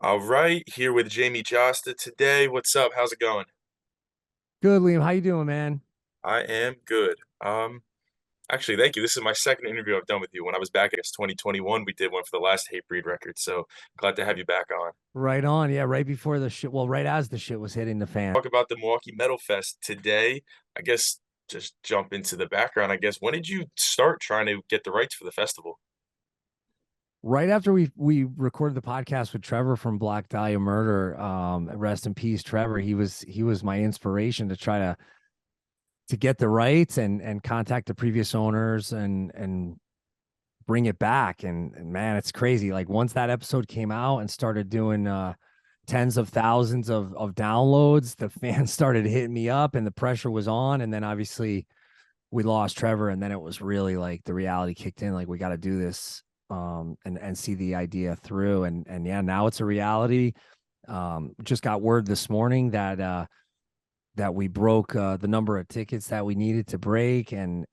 All right, here with Jamey Jasta today. What's up? How's it going? Good, Liam. How you doing, man? I am good. Actually, thank you. This is my second interview I've done with you. When I was back, I guess 2021, we did one for the last Hatebreed record. So glad to have you back on. Right on. Yeah, right before the shit. Well, right as the shit was hitting the fan. Talk about the Milwaukee Metal Fest today. I guess just jump into the background. I guess when did you start trying to get the rights for the festival? Right after we recorded the podcast with Trevor from Black Dahlia Murder, rest in peace, Trevor. He was my inspiration to try to get the rights and contact the previous owners and bring it back. And man, it's crazy. Like once that episode came out and started doing tens of thousands of downloads, the fans started hitting me up and the pressure was on. And then obviously we lost Trevor, and then it was really like the reality kicked in. Like we got to do this, and see the idea through. And yeah, now it's a reality. Just got word this morning that we broke the number of tickets that we needed to break, and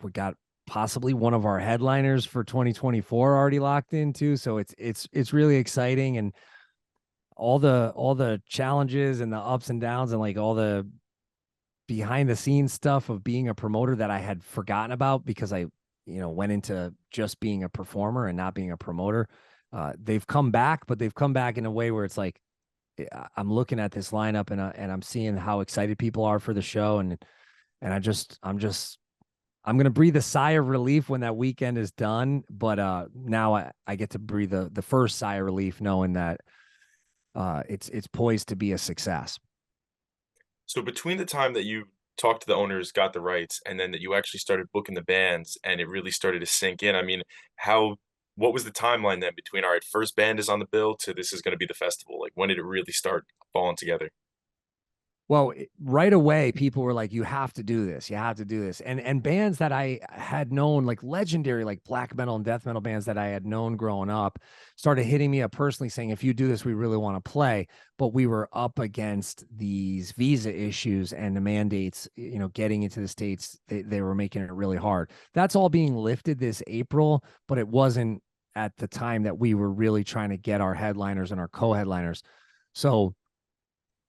we got possibly one of our headliners for 2024 already locked into. So it's really exciting, and all the challenges and the ups and downs and like all the behind the scenes stuff of being a promoter that I had forgotten about because I went into just being a performer and not being a promoter. They've come back, but they've come back in a way where it's like I'm looking at this lineup and I'm seeing how excited people are for the show, and I'm gonna breathe a sigh of relief when that weekend is done. But now I get to breathe the first sigh of relief knowing that it's poised to be a success. So between the time that you talked to the owners, got the rights, and then that you actually started booking the bands and it really started to sink in, I mean, what was the timeline then between, all right, first band is on the bill to this is going to be the festival? Like, when did it really start falling together? Well, right away, people were like, "You have to do this. You have to do this." And bands that I had known, like legendary, like black metal and death metal bands that I had known growing up, started hitting me up personally, saying, "If you do this, we really want to play." But we were up against these visa issues and the mandates. Getting into the states, they were making it really hard. That's all being lifted this April, but it wasn't at the time that we were really trying to get our headliners and our co-headliners. So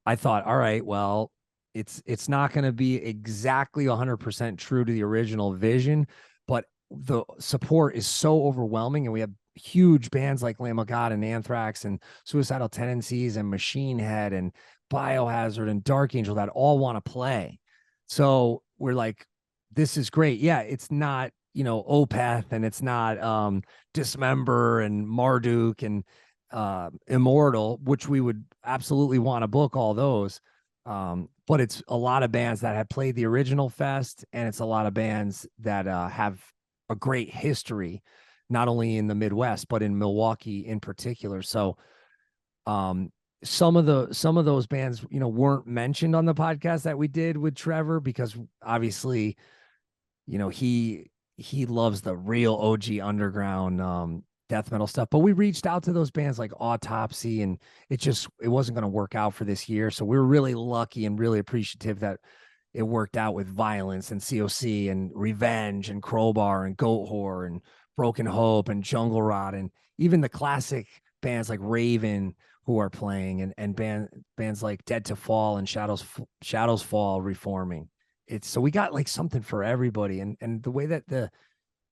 I thought, all right, well, it's not going to be exactly 100% true to the original vision, but the support is so overwhelming, and we have huge bands like Lamb of God and Anthrax and Suicidal Tendencies and Machine Head and Biohazard and Dark Angel that all want to play. So we're like, this is great. Yeah, it's not Opeth, and it's not Dismember and Marduk and Immortal, which we would absolutely want to book all those. But it's a lot of bands that have played the original fest, and it's a lot of bands that have a great history, not only in the Midwest but in Milwaukee in particular. So some of those bands weren't mentioned on the podcast that we did with Trevor because obviously he loves the real OG underground death metal stuff. But we reached out to those bands like Autopsy, and it wasn't going to work out for this year. So we were really lucky and really appreciative that it worked out with Violence and COC and Revenge and Crowbar and Goat Whore and Broken Hope and Jungle Rot and even the classic bands like Raven who are playing, and bands like Dead to Fall and Shadows Fall reforming. It's so we got like something for everybody, and the way that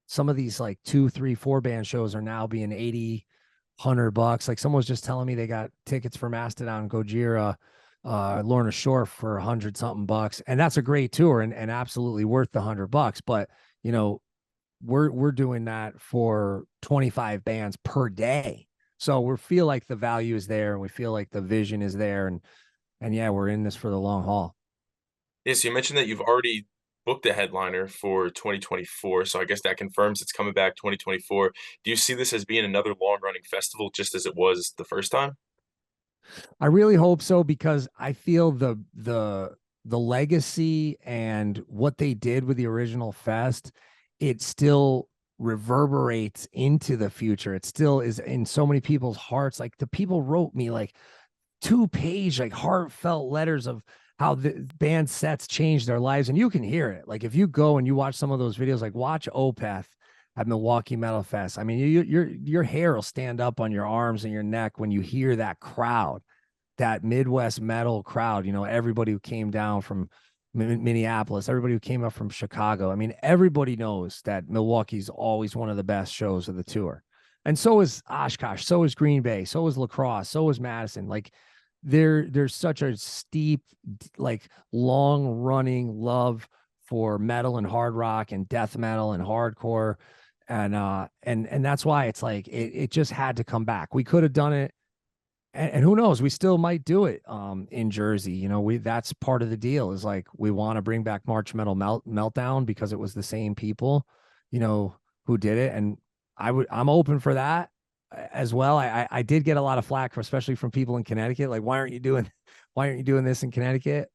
some of these like 2, 3, 4 band shows are now being 80, $100. Like someone was just telling me they got tickets for Mastodon, Gojira, Lorna Shore for 100 something bucks, and that's a great tour and absolutely worth the $100. But you know, we're doing that for 25 bands per day, so we feel like the value is there, and we feel like the vision is there, and yeah, we're in this for the long haul. Yes, you mentioned that you've already booked a headliner for 2024, so I guess that confirms it's coming back 2024. Do you see this as being another long-running festival just as it was the first time? I really hope so because I feel the legacy and what they did with the original fest, it still reverberates into the future. It still is in so many people's hearts. Like the people wrote me like 2 page like heartfelt letters of how the band sets changed their lives, and you can hear it. Like if you go and you watch some of those videos, like watch Opeth at Milwaukee Metal Fest. I mean, your hair will stand up on your arms and your neck when you hear that crowd, that Midwest metal crowd. You know, everybody who came down from Minneapolis, everybody who came up from Chicago. I mean, everybody knows that Milwaukee's always one of the best shows of the tour. And so is Oshkosh, so is Green Bay, so is La Crosse, so is Madison. Like there's such a steep, like long running love for metal and hard rock and death metal and hardcore. And that's why it's like it just had to come back. We could have done it, and who knows, we still might do it in Jersey. You know, we that's part of the deal is like we want to bring back March Metal Meltdown because it was the same people, you know, who did it. And I'm open for that as well. I did get a lot of flack, especially from people in Connecticut, like why aren't you doing this in Connecticut?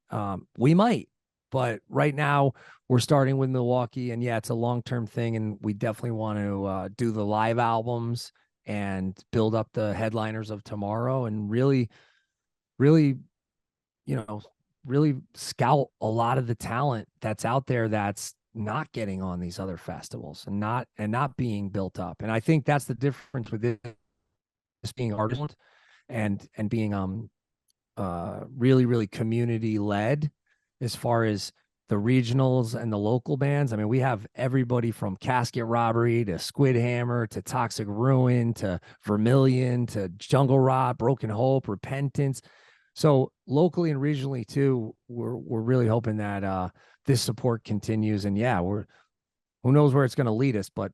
We might, but right now we're starting with Milwaukee, and yeah, it's a long-term thing, and we definitely want to do the live albums and build up the headliners of tomorrow and really, really, you know, really scout a lot of the talent that's out there that's not getting on these other festivals and not being built up. And I think that's the difference with this being artisan and being really, really community led as far as the regionals and the local bands. I mean, we have everybody from Casket Robbery to Squid Hammer to Toxic Ruin to Vermilion to Jungle Rot, Broken Hope, Repentance. So locally and regionally too, we're really hoping that this support continues. And yeah, who knows where it's going to lead us, but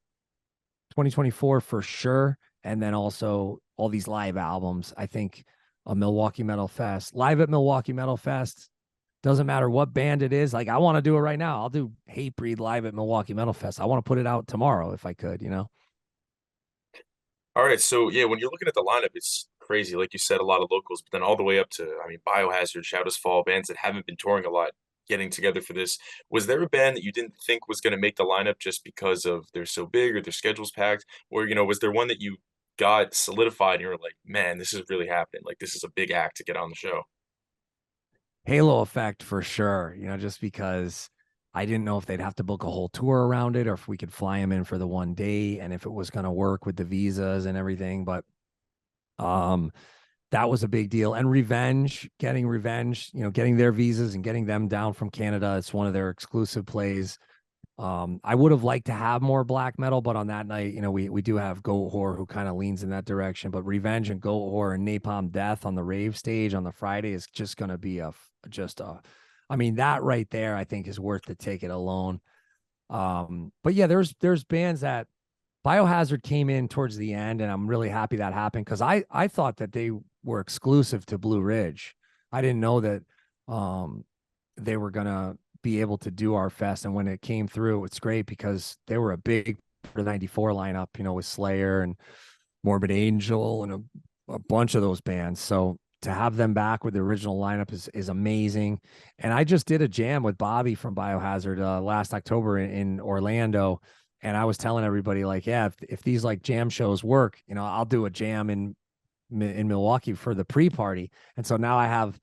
2024 for sure. And then also all these live albums. I think a Milwaukee Metal Fest, live at Milwaukee Metal Fest, doesn't matter what band it is. Like I want to do it right now. I'll do Hatebreed live at Milwaukee Metal Fest. I want to put it out tomorrow if I could, you know? All right, so yeah, when you're looking at the lineup, it's crazy. Like you said, a lot of locals, but then all the way up to, I mean, Biohazard, Shadows Fall, bands that haven't been touring a lot, getting together for this. Was there a band that you didn't think was going to make the lineup just because of they're so big or their schedule's packed? Or, was there one that you got solidified and you were like, man, this is really happening. Like this is a big act to get on the show. Halo effect for sure, you know, just because I didn't know if they'd have to book a whole tour around it or if we could fly them in for the one day and if it was going to work with the visas and everything. But um, that was a big deal. And getting Revenge, you know, getting their visas and getting them down from Canada. It's one of their exclusive plays. I would have liked to have more black metal, but on that night, you know, we do have Goat Whore who kind of leans in that direction. But Revenge and Goat Whore and Napalm Death on the rave stage on the Friday is just going to be I mean, that right there, I think is worth the ticket alone. But yeah, there's bands that Biohazard came in towards the end, and I'm really happy that happened because I thought that they were exclusive to Blue Ridge. I didn't know that they were gonna be able to do our fest, and when it came through, it's great because they were a big for the '94 lineup, you know, with Slayer and Morbid Angel and a bunch of those bands. So to have them back with the original lineup is amazing. And I just did a jam with Bobby from Biohazard last October in Orlando. And I was telling everybody like, yeah, if these like jam shows work, you know, I'll do a jam in Milwaukee for the pre-party. And so now I have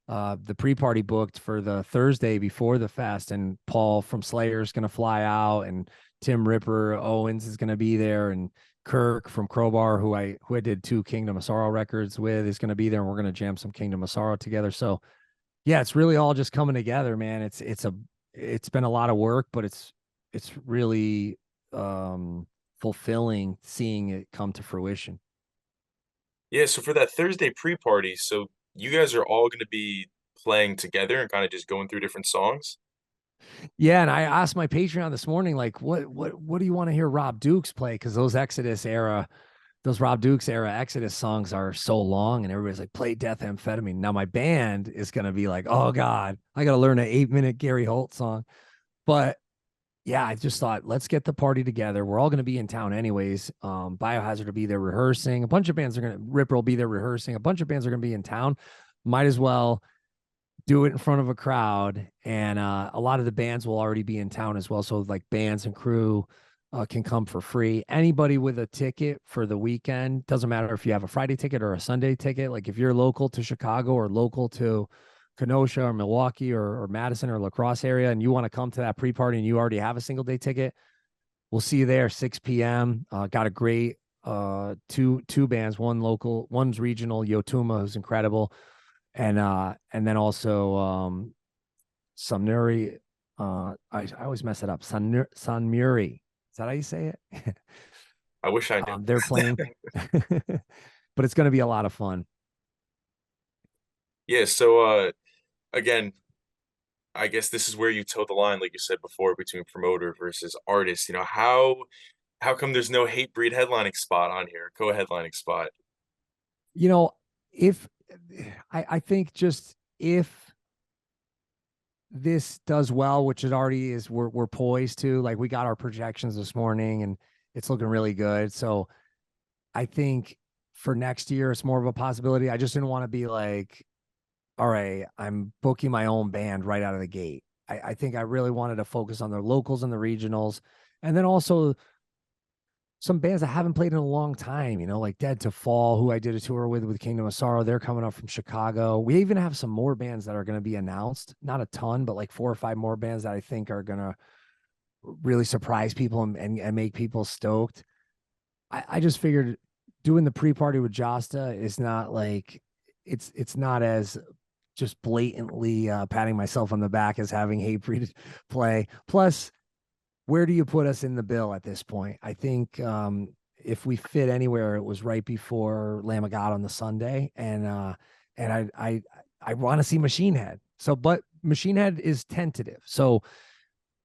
the pre-party booked for the Thursday before the fest, and Paul from Slayer is going to fly out, and Tim Ripper Owens is going to be there, and Kirk from Crowbar, who I did 2 Kingdom of Sorrow records with, is going to be there, and we're going to jam some Kingdom of Sorrow together. So yeah, it's really all just coming together, man. It's been a lot of work, but it's really fulfilling seeing it come to fruition. Yeah, so for that Thursday pre-party, so you guys are all going to be playing together and kind of just going through different songs? Yeah, and I asked my Patreon this morning, like, what do you want to hear Rob Dukes play? Because those Rob Dukes era Exodus songs are so long, and everybody's like, play Death Amphetamine. Now my band is gonna be like, oh God, I gotta learn an 8-minute Gary Holt song. But yeah, I just thought, let's get the party together. We're all gonna be in town anyways. Biohazard will be there rehearsing. A bunch of bands are gonna Ripper will be there rehearsing. A bunch of bands are gonna be in town. Might as well do it in front of a crowd, and a lot of the bands will already be in town as well, so like bands and crew can come for free. Anybody with a ticket for the weekend, doesn't matter if you have a Friday ticket or a Sunday ticket, like if you're local to Chicago or local to Kenosha or Milwaukee or Madison or La Crosse area and you want to come to that pre-party and you already have a single day ticket, we'll see you there, 6 p.m. Got a great two bands, one local, one's regional, Yotuma, who's incredible, and then also Samnuri. I always mess it up. Sanmuri. Is that how you say it? I wish I knew. They're playing, but it's going to be a lot of fun. Yeah, so again, I guess this is where you toe the line, like you said before, between promoter versus artist. How come there's no hate breed headlining spot on here, co-headlining spot? You know, if I think just if this does well, which it already is, we're poised to. Like we got our projections this morning, and it's looking really good. So I think for next year, it's more of a possibility. I just didn't want to be like, all right, I'm booking my own band right out of the gate. I think I really wanted to focus on the locals and the regionals, and then also some bands I haven't played in a long time, like Dead to Fall, who I did a tour with Kingdom of Sorrow. They're coming up from Chicago. We even have some more bands that are going to be announced. Not a ton, but like 4 or 5 more bands that I think are going to really surprise people and make people stoked. I just figured doing the pre-party with Jasta is not like it's not as just blatantly patting myself on the back as having Hatebreed play. Plus, where do you put us in the bill at this point? I think if we fit anywhere, it was right before Lamb of God on the Sunday, and I want to see Machine Head. So, but Machine Head is tentative. So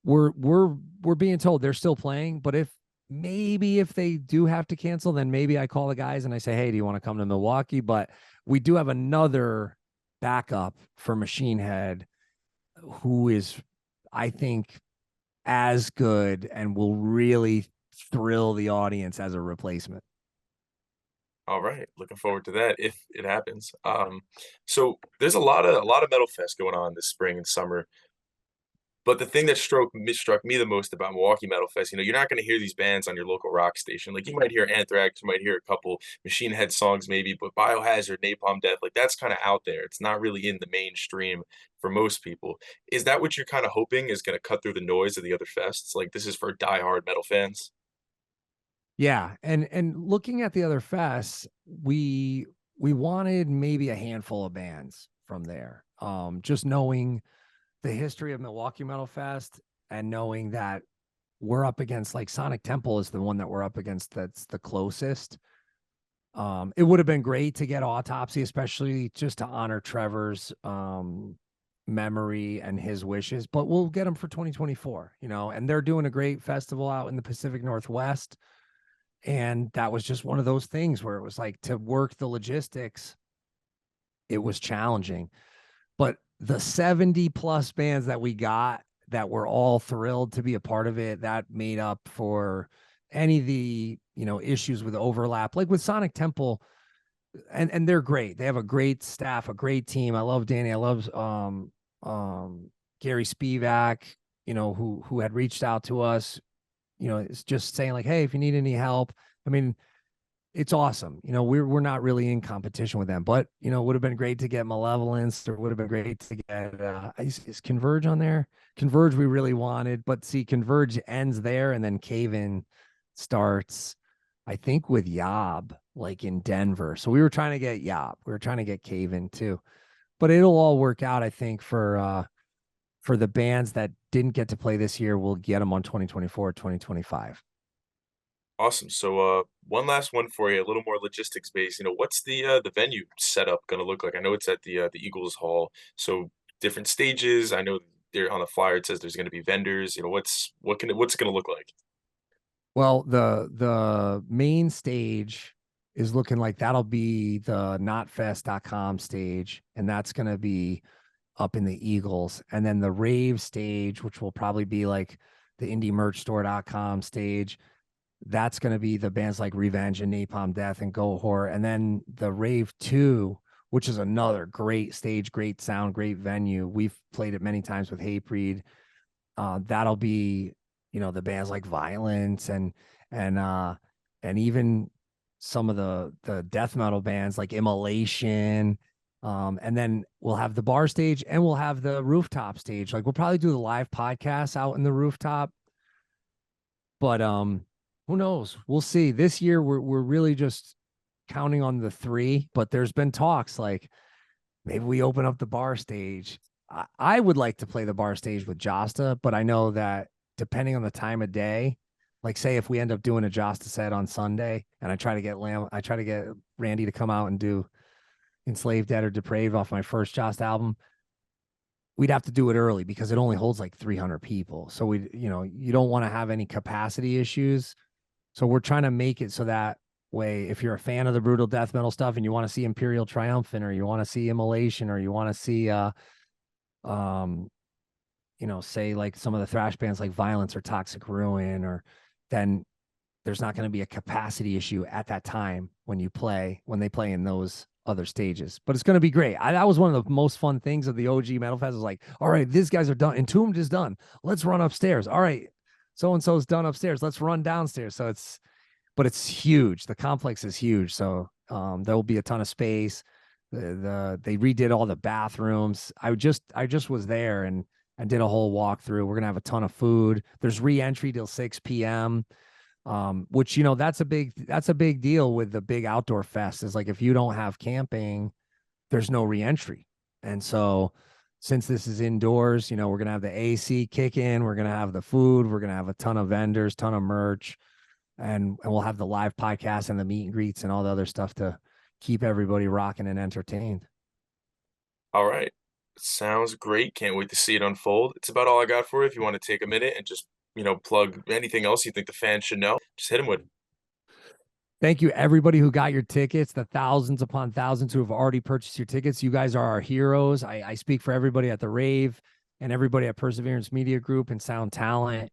we're being told they're still playing, but if they do have to cancel, then maybe I call the guys and I say, hey, do you want to come to Milwaukee? But we do have another backup for Machine Head who is, I think, as good and will really thrill the audience as a replacement. All right, looking forward to that if it happens. So there's a lot of Metal Fest going on this spring and summer. But the thing that struck me the most about Milwaukee Metal Fest, you're not going to hear these bands on your local rock station. Like you might hear Anthrax, you might hear a couple Machine Head songs maybe, but Biohazard, Napalm Death, like that's kind of out there. It's not really in the mainstream for most people. Is that what you're kind of hoping is going to cut through the noise of the other fests? Like this is for diehard metal fans? Yeah, and looking at the other fests, we wanted maybe a handful of bands from there. Just knowing the history of Milwaukee Metal Fest and knowing that we're up against, like, Sonic Temple is the one that we're up against that's the closest. It would have been great to get Autopsy, especially just to honor Trevor's memory and his wishes, but we'll get them for 2024, and they're doing a great festival out in the Pacific Northwest. And that was just one of those things where it was like, to work the logistics, it was challenging. But the 70 plus bands that we got that were all thrilled to be a part of it, that made up for any of the, issues with overlap, like with Sonic Temple. And they're great. They have a great staff, a great team. I love Danny. I love Gary Spivak, who had reached out to us, it's just saying like, hey, if you need any help. I mean, it's awesome. We're not really in competition with them, but it would have been great to get Malevolence, or would have been great to get is Converge on there. Converge we really wanted, but see, Converge ends there, and then Cave In starts, I think, with Yob, like in Denver. So we were trying to get Yob. We were trying to get Cave In too. But it'll all work out, I think, for the bands that didn't get to play this year. We'll get them on 2024, 2025. Awesome. So one last one for you, a little more logistics based. What's the venue setup going to look like? I know it's at the Eagles Hall. So different stages. I know there on the flyer it says there's going to be vendors. What's it going to look like? Well, the main stage is looking like that'll be the notfest.com stage, and that's going to be up in the Eagles. And then the rave stage, which will probably be like the indiemerchstore.com stage, that's going to be the bands like Revenge and Napalm Death and Go Horror. And then the Rave 2, which is another great stage, great sound, great venue. We've played it many times with Hatebreed. That'll be, the bands like Violence and even some of the death metal bands like Immolation. And then we'll have the bar stage and we'll have the rooftop stage. Like we'll probably do the live podcast out in the rooftop. But who knows? We'll see. This year we're really just counting on the 3, but there's been talks like maybe we open up the bar stage. I would like to play the bar stage with Jasta, but I know that depending on the time of day, like say if we end up doing a Jasta set on Sunday and I try to get Randy to come out and do Enslaved, Dead, or Depraved off my first Jasta album, we'd have to do it early because it only holds like 300 people. So you don't want to have any capacity issues. So we're trying to make it so that way, if you're a fan of the brutal death metal stuff and you want to see Imperial Triumphant, or you want to see Immolation, or you want to see say like some of the thrash bands like Violence or Toxic Ruin, or then there's not going to be a capacity issue at that time when they play in those other stages. But it's going to be great. That was one of the most fun things of the OG Metal Fest. Was like, all right, these guys are done. Entombed is done. Let's run upstairs. All right, so and so's done upstairs. Let's run downstairs. So it's huge. The complex is huge. So there will be a ton of space. They redid all the bathrooms. I just was there and did a whole walkthrough. We're gonna have a ton of food. There's re-entry till 6 p.m. Which that's a big deal with the big outdoor fest. Is like if you don't have camping, there's no re-entry. And so since this is indoors, we're gonna have the AC kick in. We're gonna have the food. We're gonna have a ton of vendors, ton of merch. And we'll have the live podcast and the meet and greets and all the other stuff to keep everybody rocking and entertained. All right. Sounds great. Can't wait to see it unfold. It's about all I got for you. If you want to take a minute and just, plug anything else you think the fans should know, just hit them with. Thank you, everybody who got your tickets, the thousands upon thousands who have already purchased your tickets. You guys are our heroes. I speak for everybody at the rave and everybody at Perseverance Media Group and Sound Talent.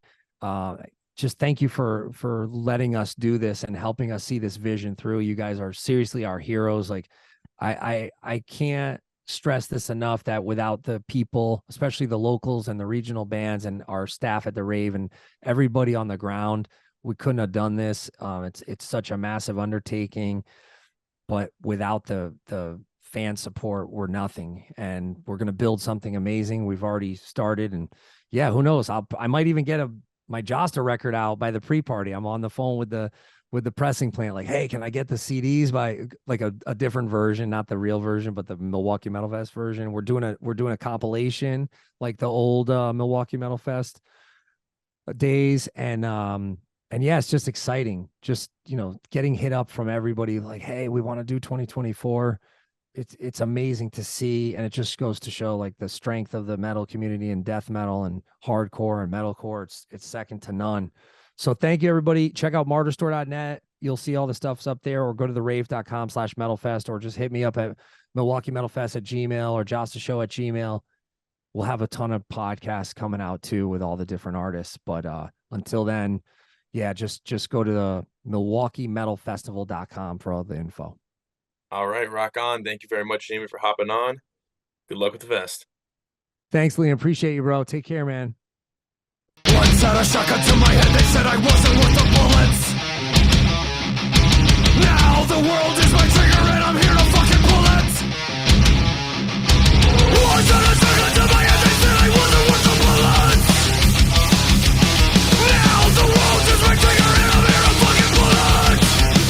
Just thank you for letting us do this and helping us see this vision through. You guys are seriously our heroes. Like I can't stress this enough, that without the people, especially the locals and the regional bands and our staff at the rave and everybody on the ground, we couldn't have done this. It's such a massive undertaking, but without the fan support, we're nothing. And we're going to build something amazing. We've already started, and yeah, who knows? I might even get my Jasta record out by the pre-party. I'm on the phone with the pressing plant, like, hey, can I get the CDs by like a different version, not the real version, but the Milwaukee Metal Fest version. We're doing a compilation like the old Milwaukee Metal Fest days. And yeah, it's just exciting. Just, getting hit up from everybody like, hey, we want to do 2024. It's amazing to see. And it just goes to show like the strength of the metal community and death metal and hardcore and metalcore. It's second to none. So thank you, everybody. Check out martyrstore.net. You'll see all the stuff's up there, or go to therave.com/metalfest, or just hit me up at Milwaukee Metal Fest at Gmail or Jasta Show at Gmail. We'll have a ton of podcasts coming out too with all the different artists. But until then, yeah, just go to the MilwaukeeMetalFestival.com for all the info. All right, rock on. Thank you very much, Jamey, for hopping on. Good luck with the fest. Thanks, Liam. Appreciate you, bro. Take care, man. Once had a shotgun to my head, they said I wasn't worth the bullets. Now the world